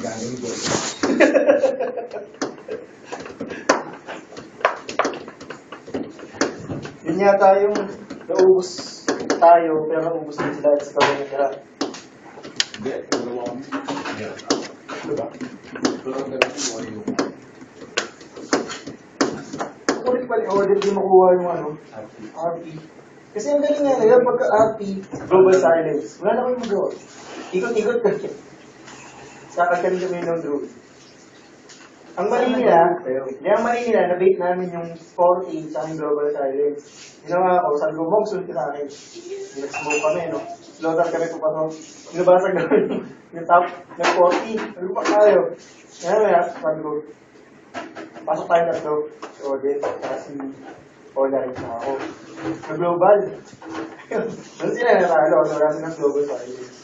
Galing ko. Yun yata yung naubos tayo, pero naubos din sila at sa gawin nila. Hindi, wala kami. Diba? Wala kami nakuha yung Ulit pala, order di makuha yung ano, RP. Kasi ang galing nga nila, pagka RP, global silence, wala na kayong magawa. Ikot-ikot ka. Kakagaling kami ng drone. Ang mali nila, na-bait namin yung 40 sa yung global silence. Ginawa ko, sabi ko, Mog, sulit ka sa akin. Nag-smoke kami, no? Slotar kami po pa, no? Binabasag namin yung top ng 40. Sabi ko, pa tayo. Sabi ko, pasok tayo na to. So, din, kasi online na ako. Sa global. Doon sila natalo, so wala silang global silence.